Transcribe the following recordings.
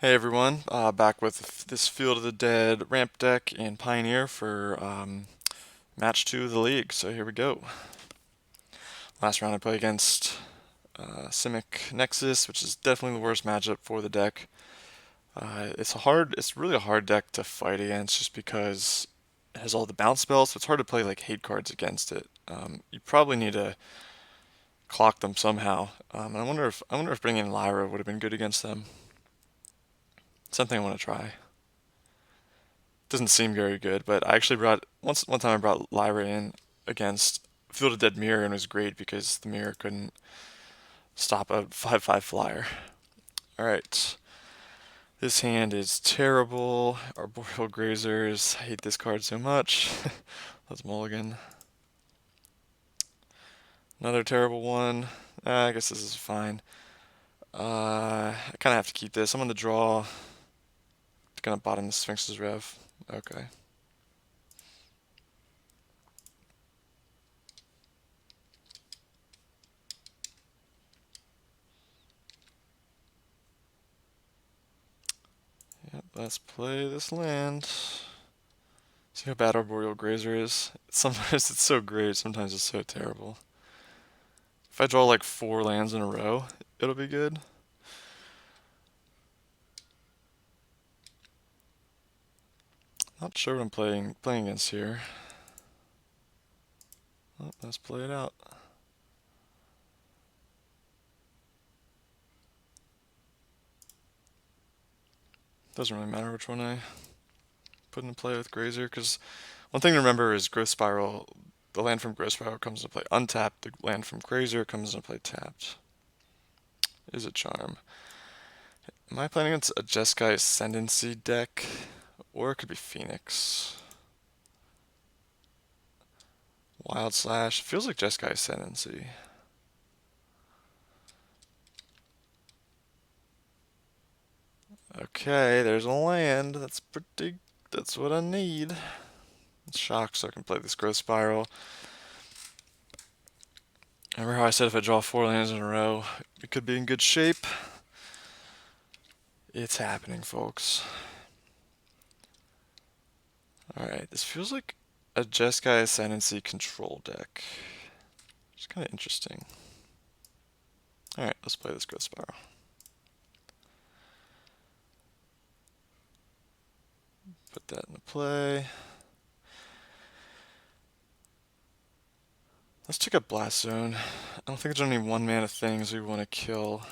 Hey everyone, back with this Field of the Dead ramp deck in Pioneer for match 2 of the league. So here we go. Last round I played against Simic Nexus, which is definitely the worst matchup for the deck. It's really a hard deck to fight against just because it has all the bounce spells, so it's hard to play like hate cards against it. You probably need to clock them somehow. And I wonder if bringing in Lyra would have been good against them. Something I want to try. Doesn't seem very good, but I actually brought one time I brought Lyra in against Field of Dead Mirror and it was great because the mirror couldn't stop a 5/5 flyer. Alright. This hand is terrible. Arboreal Grazers. I hate this card so much. Let's mulligan. Another terrible one. I guess this is fine. I kind of have to keep this. I'm on the draw. Gonna bottom the Sphinx's Rev. Okay. Yep, let's play this land. See how bad Arboreal Grazer is? Sometimes it's so great, sometimes it's so terrible. If I draw like 4 lands in a row, it'll be good. Not sure what I'm playing against here. Oh, let's play it out. Doesn't really matter which one I put into play with Grazer, because one thing to remember is Growth Spiral. The land from Growth Spiral comes into play untapped. The land from Grazer comes into play tapped. Is a charm. Am I playing against a Jeskai Ascendancy deck? Or it could be Phoenix. Wild Slash. Feels like Jeskai Ascendancy. Okay, there's a land. That's what I need. It's shock so I can play this Growth Spiral. Remember how I said if I draw 4 lands in a row, it could be in good shape? It's happening, folks. Alright, this feels like a Jeskai Ascendancy control deck. It's kind of interesting. Alright, let's play this Growth Spiral. Put that into play. Let's check out Blast Zone. I don't think there's any 1-mana things we want to kill.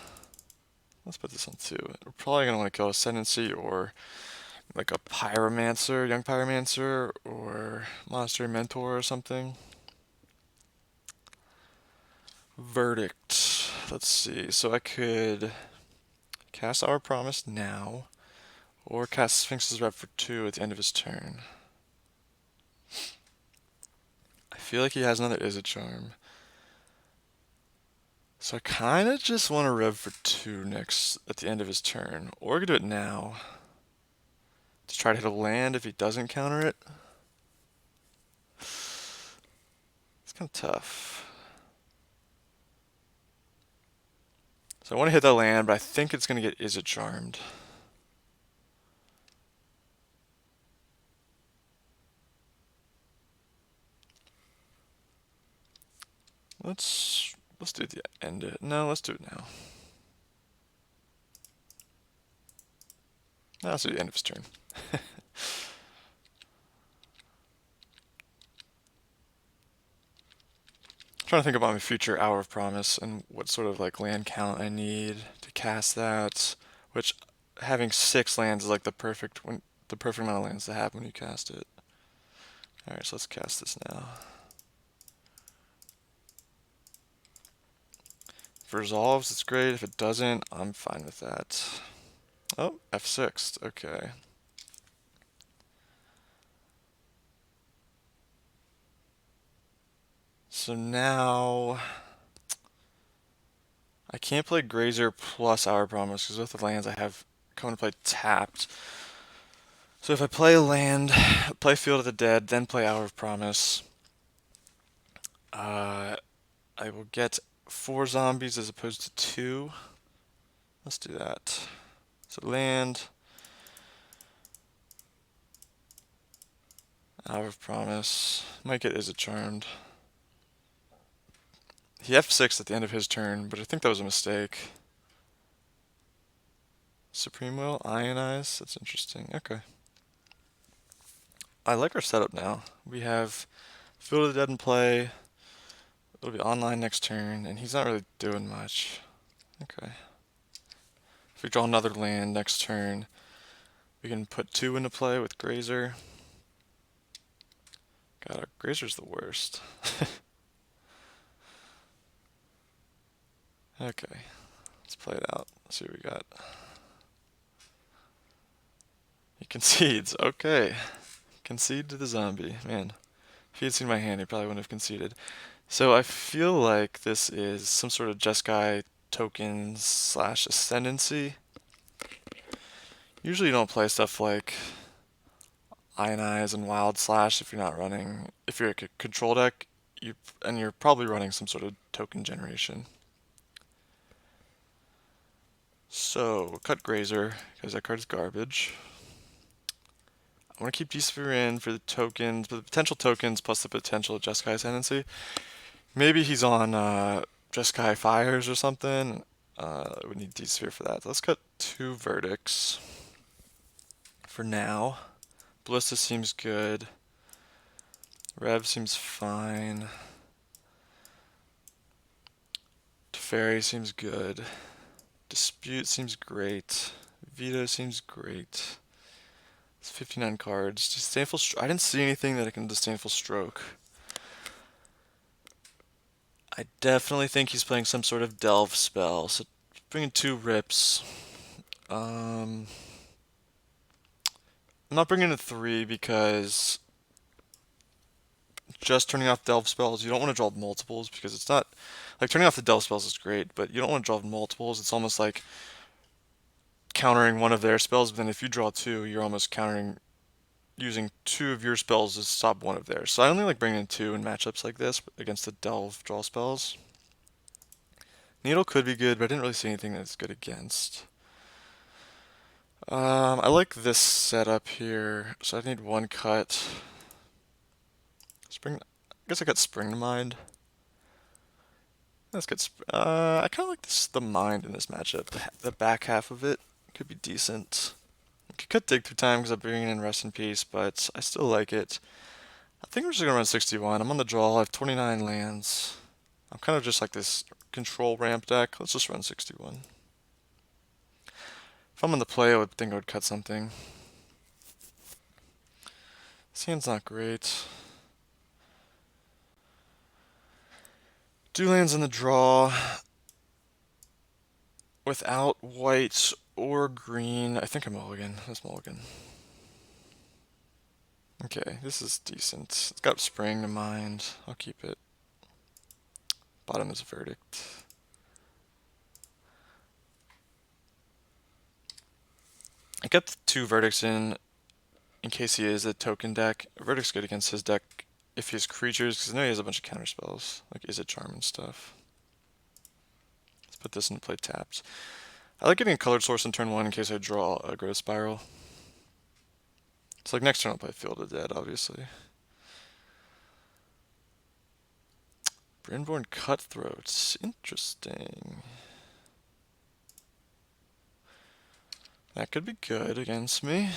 Let's put this on 2. We're probably going to want to kill Ascendancy or like a Pyromancer, Young Pyromancer, or Monastery Mentor or something. Verdict. Let's see. So I could cast Our Promise now, or cast Sphinx's Rep for 2 at the end of his turn. I feel like he has another Is a Charm. So I kind of just want to Rev for 2 next at the end of his turn, or I could do it now to try to hit a land if he doesn't counter it. It's kind of tough. So I want to hit that land, but I think it's going to get Is it Charmed. Let's do the end it. No, let's do it now. No, let's do the end of his turn. Trying to think about my future Hour of Promise and what sort of like land count I need to cast that. Which having 6 lands is like the perfect amount of lands to have when you cast it. All right, so let's cast this now. If it resolves, it's great. If it doesn't, I'm fine with that. Oh, F6. Okay. So now I can't play Grazer plus Hour Promise because with the lands I have come to play tapped. So if I play a land, play Field of the Dead, then play Hour of Promise, I will get 4 zombies as opposed to 2. Let's do that. So land, Hour of Promise. Might get Is It Charmed. He F6 at the end of his turn, but I think that was a mistake. Supreme Will, Ionize, that's interesting. Okay. I like our setup now. We have Field of the Dead in play. It'll be online next turn, and he's not really doing much. Okay. If we draw another land next turn, we can put 2 into play with Grazer. God, our Grazer's the worst. Okay, let's play it out. Let's see what we got. He concedes. Okay. Concede to the zombie. Man, if he had seen my hand, he probably wouldn't have conceded. So I feel like this is some sort of Jeskai token slash ascendancy. Usually you don't play stuff like Ionize and Wild Slash if you're not running, if you're a control deck, and you're probably running some sort of token generation. So we'll cut Grazer because that card is garbage. I want to keep G-Sphere in for the tokens, but the potential tokens plus the potential Jeskai ascendancy. Maybe he's on Jeskai Fires or something. We need D-Sphere for that. So let's cut 2 verdicts for now. Ballista seems good. Rev seems fine. Teferi seems good. Dispute seems great. Veto seems great. It's 59 cards. Disdainful I didn't see anything that I can Disdainful Stroke. I definitely think he's playing some sort of Delve spell. So bringing 2 rips. I'm not bringing a 3 because just turning off Delve spells, you don't want to draw multiples because it's not like turning off the Delve spells is great, but you don't want to draw multiples. It's almost like countering one of their spells, but then if you draw 2, you're almost countering using 2 of your spells to stop one of theirs. So I only like bringing in 2 in matchups like this against the Delve draw spells. Needle could be good, but I didn't really see anything that's good against. I like this setup here, so I need 1 cut. Spring. I guess I got Spring to Mind. Let's get. I kind of like the Mind in this matchup. The back half of it could be decent. I could cut Dig through time because I'm bringing in Rest in Peace, but I still like it. I think we're just gonna run 61. I'm on the draw. I have 29 lands. I'm kind of just like this control ramp deck. Let's just run 61. If I'm on the play, I would think I would cut something. This hand's not great. 2 lands in the draw. Without white or green. I think I'm mulligan. That's mulligan. Okay, this is decent. It's got Spring to Mind. I'll keep it. Bottom is a Verdict. I kept 2 Verdicts in case he is a token deck. Verdict's good against his deck if he has creatures, because I know he has a bunch of counter spells, like Is It Charm and stuff. Let's put this into play tapped. I like getting a colored source in turn 1 in case I draw a Growth Spiral. It's like next turn I'll play Field of the Dead, obviously. Brimborn Cutthroats. Interesting. That could be good against me.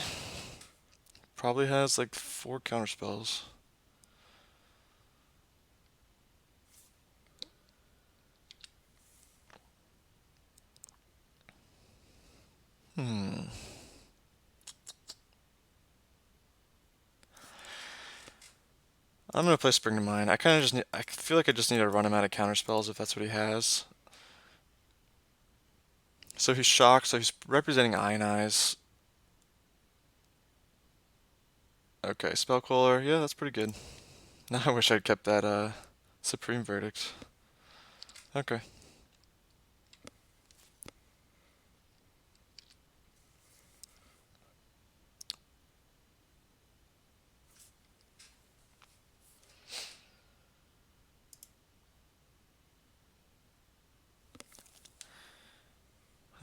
Probably has like 4 counter spells. I'm gonna play Spring to Mind. I kind of just need. I feel like I just need to run him out of counter spells if that's what he has. So he's shocked. So he's representing Ionize. Okay, Spellcaller. Yeah, that's pretty good. Now I wish I'd kept that Supreme Verdict. Okay.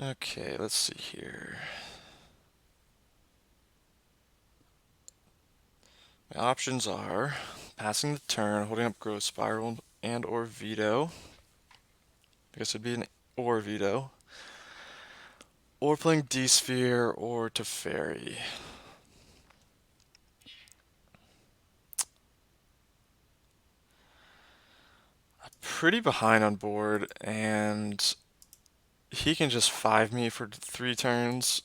Okay, let's see here. My options are passing the turn, holding up Growth Spiral and or Veto. I guess it'd be an or Veto. Or playing D-Sphere or Teferi. I'm pretty behind on board, and he can just 5 me for 3 turns,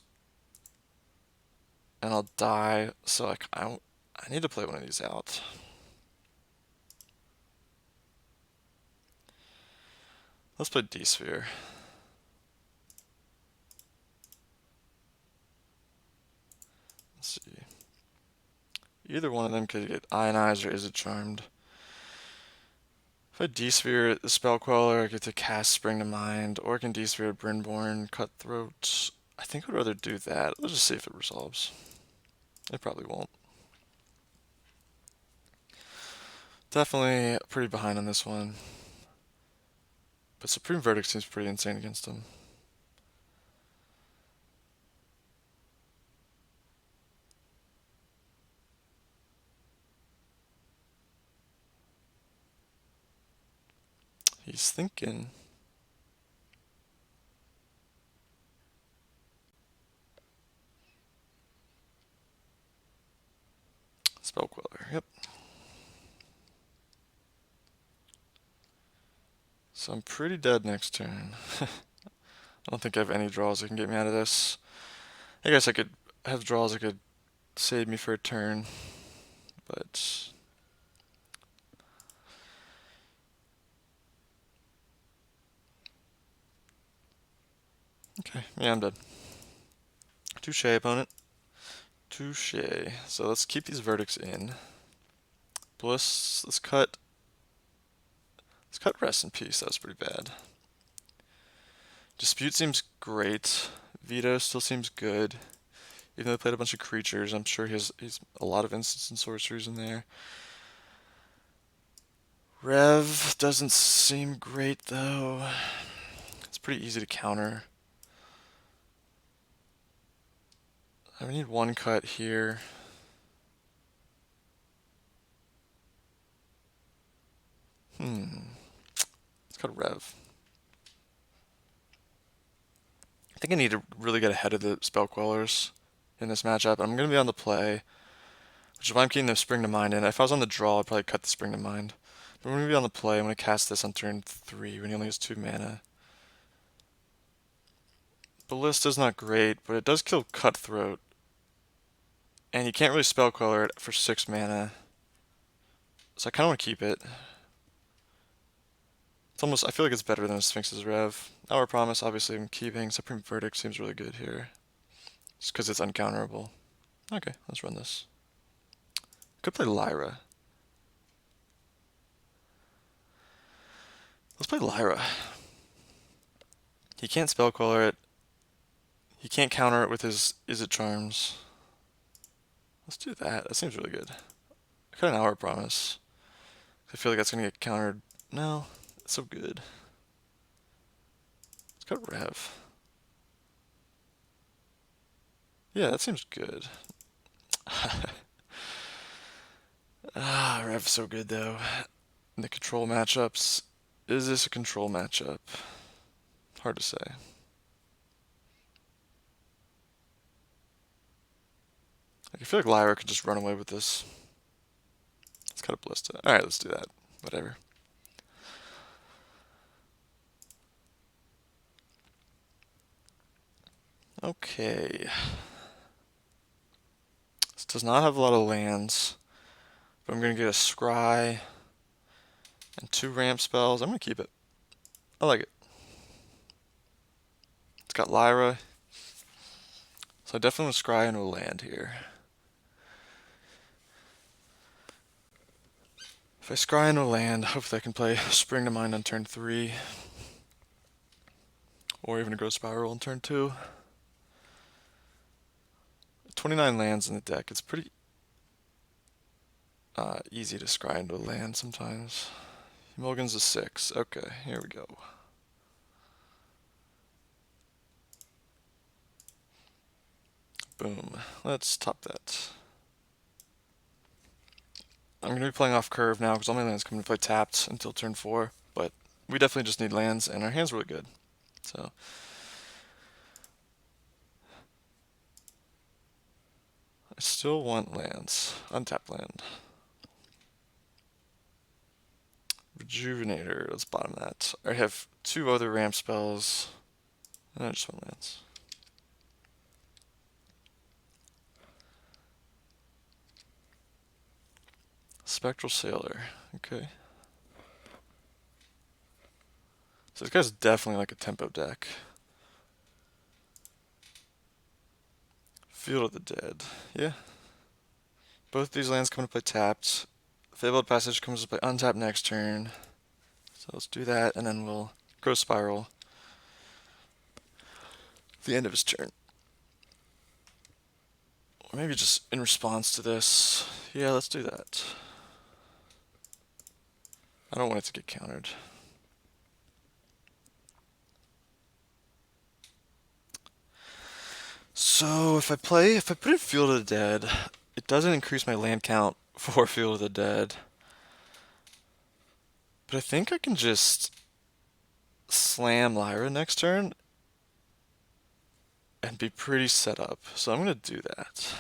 and I'll die, so I need to play one of these out. Let's play D-Sphere. Let's see. Either one of them could get Ionized or Is It Charmed. If I D-Sphere the Spell Queller, I get to cast Spring to Mind, or I can D-Sphere Brynborn, Cutthroat. I think I'd rather do that. Let's just see if it resolves. It probably won't. Definitely pretty behind on this one. But Supreme Verdict seems pretty insane against him. He's thinking. Spell Queller, yep. So I'm pretty dead next turn. I don't think I have any draws that can get me out of this. I guess I could have draws that could save me for a turn, but okay, yeah, I'm dead. Touche, opponent. Touche. So let's keep these verdicts in. Bliss, let's cut Rest in Peace. That was pretty bad. Dispute seems great. Veto still seems good. Even though they played a bunch of creatures, I'm sure he's a lot of instants and sorceries in there. Rev doesn't seem great though. It's pretty easy to counter. I need one cut here. Let's cut Rev. I think I need to really get ahead of the Spell Quellers in this matchup. I'm going to be on the play, which is why I'm keeping the Spring to Mind in. If I was on the draw, I'd probably cut the Spring to Mind. But I'm going to be on the play. I'm going to cast this on turn 3 when he only has 2 mana. Ballista's not great, but it does kill Cutthroat. And you can't really Spell Queller it for 6 mana. So I kind of want to keep it. It's almost, I feel like it's better than a Sphinx's Rev. Our Promise, obviously, I'm keeping. Supreme Verdict seems really good here. Just because it's uncounterable. Okay, let's run this. Could play Lyra. Let's play Lyra. He can't Spell Queller it. He can't counter it with his Is It Charms. Let's do that. That seems really good. I got an Hour Promise. I feel like that's going to get countered. No, it's so good. Let's go Rev. Yeah, that seems good. Rev's so good though. In the control matchups. Is this a control matchup? Hard to say. I feel like Lyra could just run away with this. Let's cut a Ballista. Alright, let's do that. Whatever. Okay. This does not have a lot of lands. But I'm going to get a Scry and 2 ramp spells. I'm going to keep it. I like it. It's got Lyra. So I definitely want to Scry into a land here. If I Scry into a land, hopefully I can play Spring to Mind on turn 3. Or even a Growth Spiral on turn 2. 29 lands in the deck. It's pretty easy to Scry into a land sometimes. Mulligan's a 6. Okay, here we go. Boom. Let's top that. I'm going to be playing off curve now because all my lands come to play tapped until turn 4, but we definitely just need lands, and our hand's really good. So I still want lands. Untapped land. Rejuvenator, let's bottom that. I have 2 other ramp spells, and I just want lands. Spectral Sailor, okay. So this guy's definitely like a tempo deck. Field of the Dead, yeah. Both these lands come to play tapped. Fabled Passage comes to play untapped next turn. So let's do that, and then we'll Growth Spiral. The end of his turn. Or maybe just in response to this. Yeah, let's do that. I don't want it to get countered. So if I put in Field of the Dead, it doesn't increase my land count for Field of the Dead. But I think I can just slam Lyra next turn and be pretty set up. So I'm going to do that.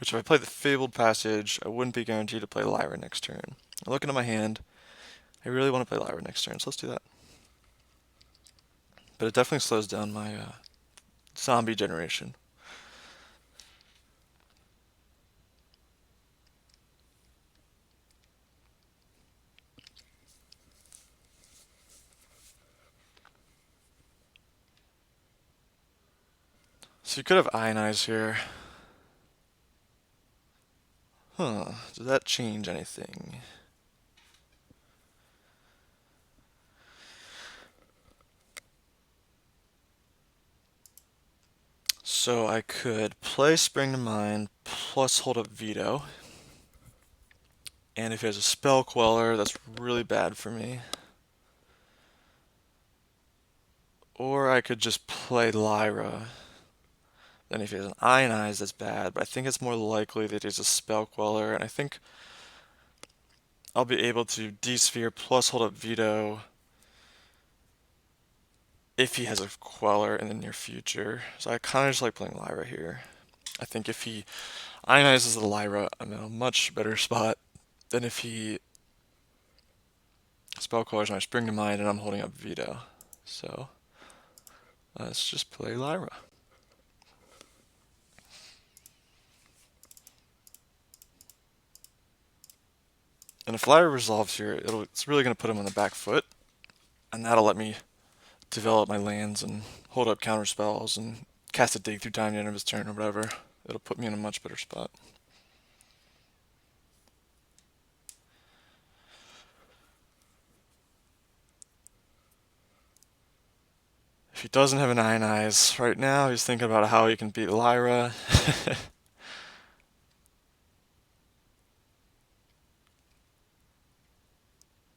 Which if I play the Fabled Passage, I wouldn't be guaranteed to play Lyra next turn. I'm looking at my hand. I really want to play Lyra next turn, so let's do that. But it definitely slows down my zombie generation. So you could have Ionize here. Huh, does that change anything? So I could play Spring to Mind plus hold up Veto. And if he has a Spell Queller, that's really bad for me. Or I could just play Lyra. Then if he has an Ionize, that's bad, but I think it's more likely that he has a Spell Queller, and I think I'll be able to D-Sphere plus hold up Veto if he has a Queller in the near future. So I kind of just like playing Lyra here. I think if he Ionizes the Lyra, I'm in a much better spot than if he Spell Quellers my Spring to Mind and I'm holding up Veto. So let's just play Lyra. And if Lyra resolves here, it's really going to put him on the back foot, and that'll let me develop my lands and hold up counter spells and cast a dig through time at the end of his turn or whatever. It'll put me in a much better spot. If he doesn't have an Ionize right now, he's thinking about how he can beat Lyra.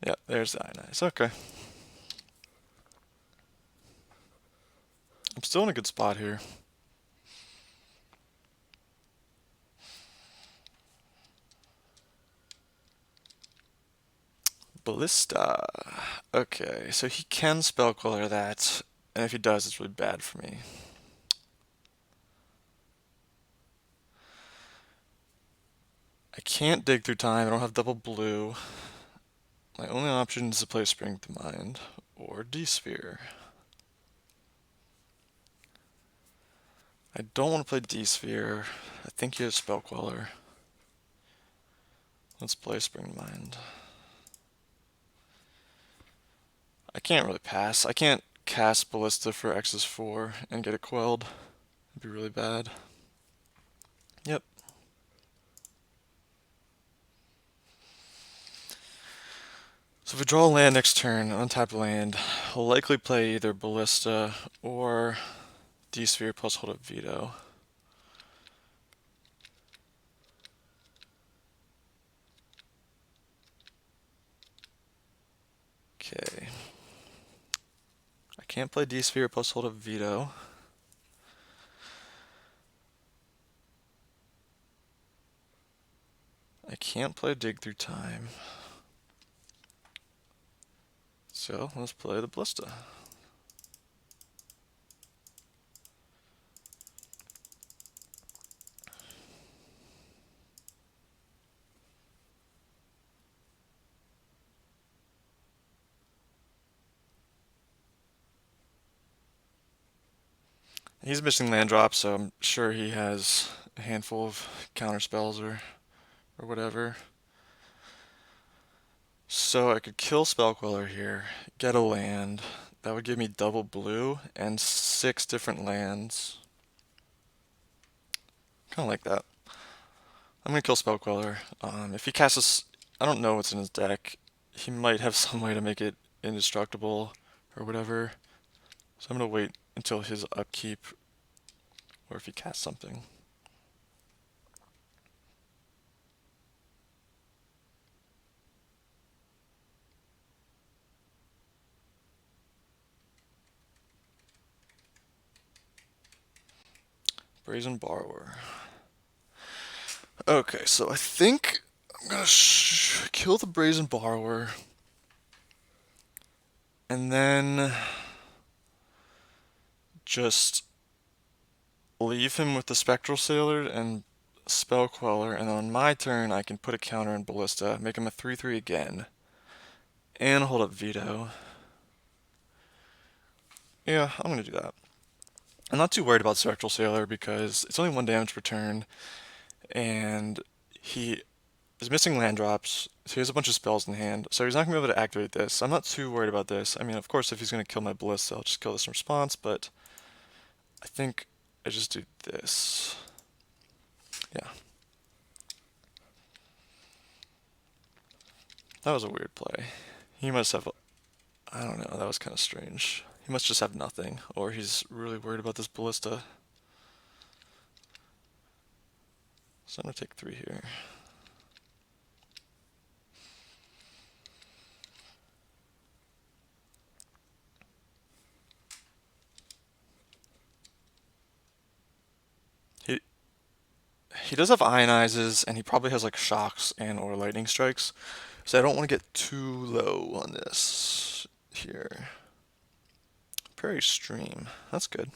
Yep, there's the Ionize. Okay. I'm still in a good spot here. Ballista. Okay, so he can Spell Queller that, and if he does, it's really bad for me. I can't dig through time, I don't have double blue. My only option is to play Spring to Mind or D-Sphere. I don't want to play D-Sphere. I think he has Spell Queller. Let's play Spring to Mind. I can't really pass. I can't cast Ballista for X's 4 and get it quelled. It'd be really bad. Yep. So if we draw a land next turn, untap land, we'll likely play either Ballista or D-Sphere plus hold up Veto. Okay. I can't play D-Sphere plus hold up Veto. can't play Dig Through Time. So let's play the Ballista. He's missing land drops, so I'm sure he has a handful of counter spells or whatever. So I could kill Spellqueller here, get a land. That would give me double blue and 6 different lands. Kind of like that. I'm gonna kill Spellqueller. If he casts, I don't know what's in his deck. He might have some way to make it indestructible or whatever. So I'm gonna wait until his upkeep, or if he casts something. Brazen Borrower. Okay, so I think I'm gonna kill the Brazen Borrower, and then just leave him with the Spectral Sailor and Spell Queller, and then on my turn I can put a counter in Ballista, make him a 3/3 again, and hold up Veto. Yeah, I'm gonna do that. I'm not too worried about Spectral Sailor because it's only 1 damage per turn, and he is missing land drops, so he has a bunch of spells in hand, so he's not going to be able to activate this. I'm not too worried about this. I mean, of course, if he's going to kill my Ballista, I'll just kill this in response, but I think I just do this. Yeah. That was a weird play. He must have, I don't know, that was kind of strange. He must just have nothing, or he's really worried about this Ballista. So I'm going to take 3 here. He does have Ionizes, and he probably has like Shocks and or Lightning Strikes, so I don't want to get too low on this here. Prairie Stream, that's good.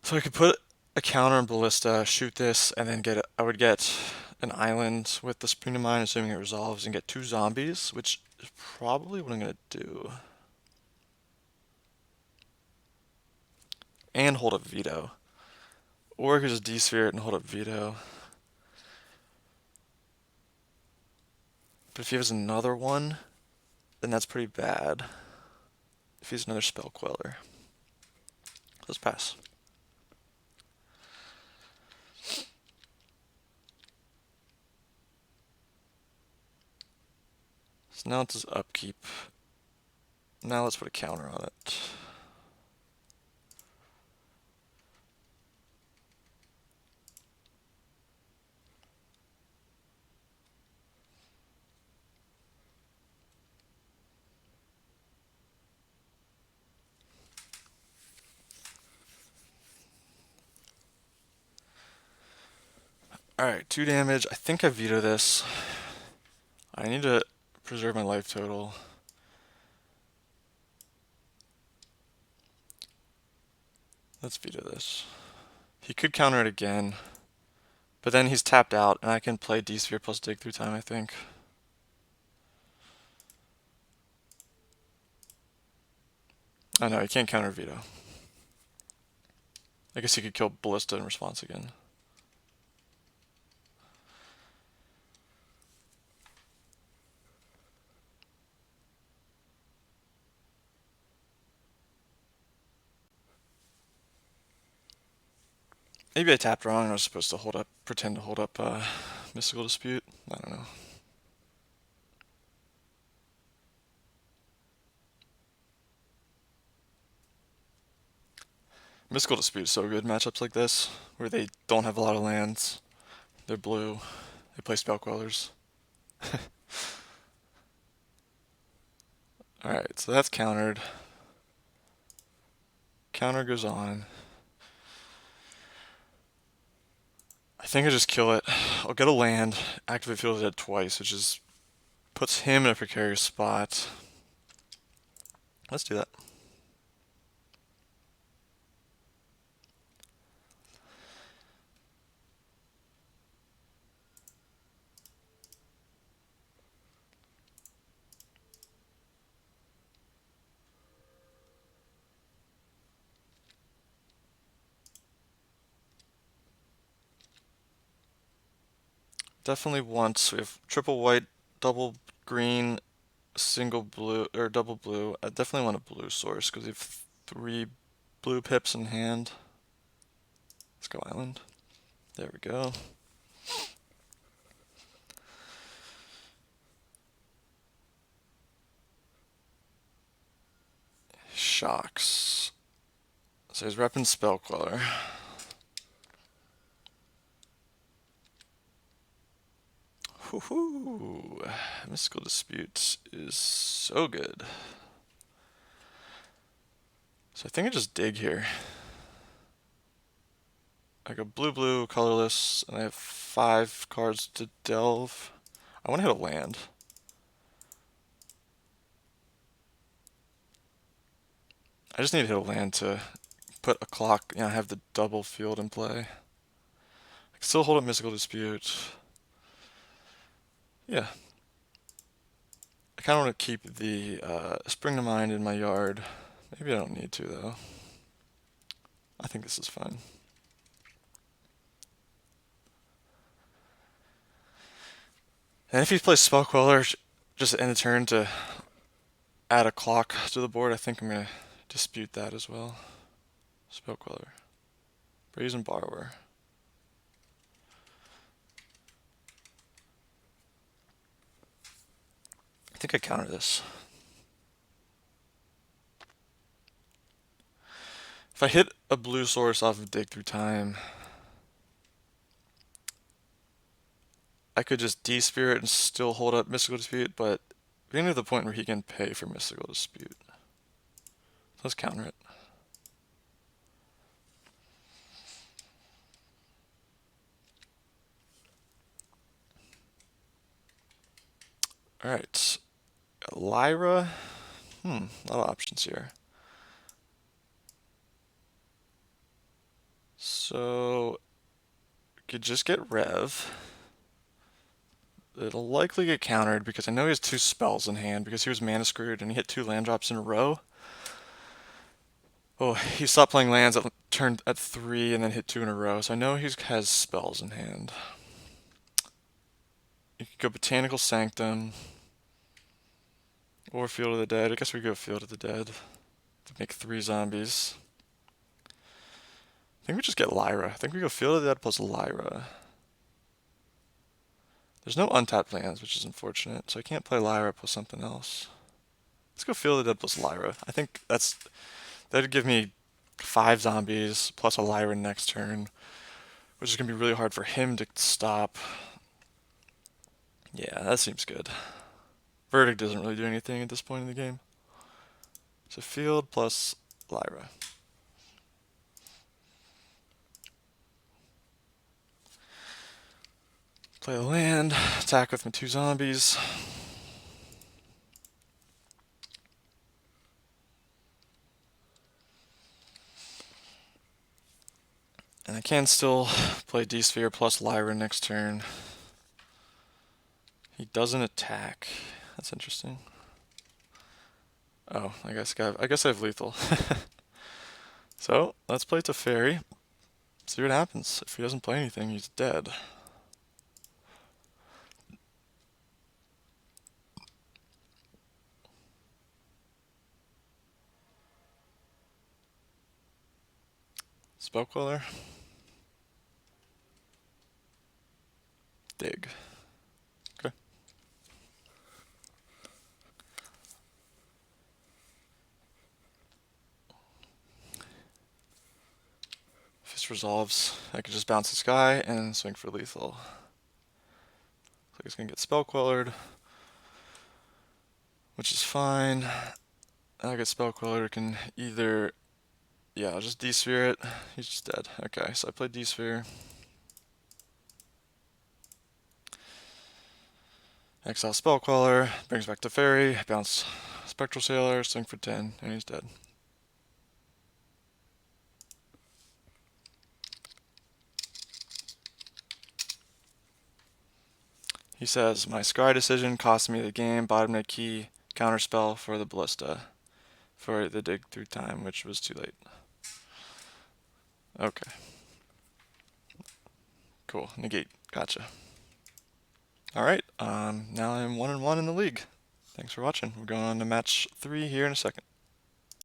So I could put a counter on Ballista, shoot this, and then I would get an island with the Spring of Mine, assuming it resolves, and get 2 zombies, which is probably what I'm going to do. And hold up Veto. Or I could just D-sphere it and hold up Veto. But if he has another one, then that's pretty bad. If he's another Spell Queller. Let's pass. So now it's his upkeep. Now let's put a counter on it. Alright, 2 damage. I think I veto this. I need to preserve my life total. Let's veto this. He could counter it again, but then he's tapped out, and I can play D-sphere plus Dig Through Time, I think. Oh no, he can't counter veto. I guess he could kill Ballista in response again. Maybe I tapped wrong and I was supposed to pretend to hold up Mystical Dispute. I don't know. Mystical Dispute is so good in matchups like this, where they don't have a lot of lands. They're blue. They play Spell Quellers. Alright, so that's countered. Counter goes on. I think I just kill it. I'll get a land, activate Field of Dead twice, which is puts him in a precarious spot. Let's do that. Definitely once. We have triple white, double green, single blue, or double blue. I definitely want a blue source because we have 3 blue pips in hand. Let's go island. There we go. Shocks. So he's repping Spell Queller. Woohoo! Mystical Dispute is so good. So I think I just dig here. I go blue, blue, colorless, and I have 5 cards to delve. I want to hit a land. I just need to hit a land to put a clock, have the double field in play. I can still hold up Mystical Dispute. Yeah. I kind of want to keep the Spring to Mind in my yard. Maybe I don't need to, though. I think this is fine. And if he plays Spell Queller just at end of turn to add a clock to the board, I think I'm going to dispute that as well. Spell Queller. Brazen Borrower. I think I counter this. If I hit a blue source off of Dig Through Time, I could just D-Spirit and still hold up Mystical Dispute, but we're getting to the point where he can pay for Mystical Dispute. Let's counter it. Alright. Lyra. A lot of options here. So, we could just get Rev. It'll likely get countered because I know he has 2 spells in hand because he was mana screwed and he hit 2 land drops in a row. Oh, he stopped playing lands at turn at 3 and then hit 2 in a row, so I know he has spells in hand. You could go Botanical Sanctum or Field of the Dead. I guess we go Field of the Dead to make 3 zombies. I think we just get Lyra. I think we go Field of the Dead plus Lyra. There's no untapped lands, which is unfortunate, so I can't play Lyra plus something else. Let's go Field of the Dead plus Lyra. I think that'd give me 5 zombies plus a Lyra next turn, which is going to be really hard for him to stop. Yeah, that seems good. Verdict doesn't really do anything at this point in the game. So Field plus Lyra. Play the land, attack with my 2 zombies. And I can still play D-Sphere plus Lyra next turn. He doesn't attack. That's interesting. Oh, I guess I have lethal. So, let's play Teferi. See what happens. If he doesn't play anything, he's dead. Spell Queller. Dig. Okay. If this resolves, I could just bounce this guy and swing for lethal. So he's gonna get Spell Quellered, which is fine. I get Spell Queller, can either, I'll just D-Sphere it. He's just dead. Okay, so I played D-Sphere. Exile Spellcaller, brings back the Fairy, bounce Spectral Sailor, swing for 10, and he's dead. He says, my Scry decision cost me the game, bottom net key, counterspell for the Ballista, for the dig through time, which was too late. Okay. Cool, negate, gotcha. Alright, now I'm 1-1 in the league. Thanks for watching. We're going on to match 3 here in a second.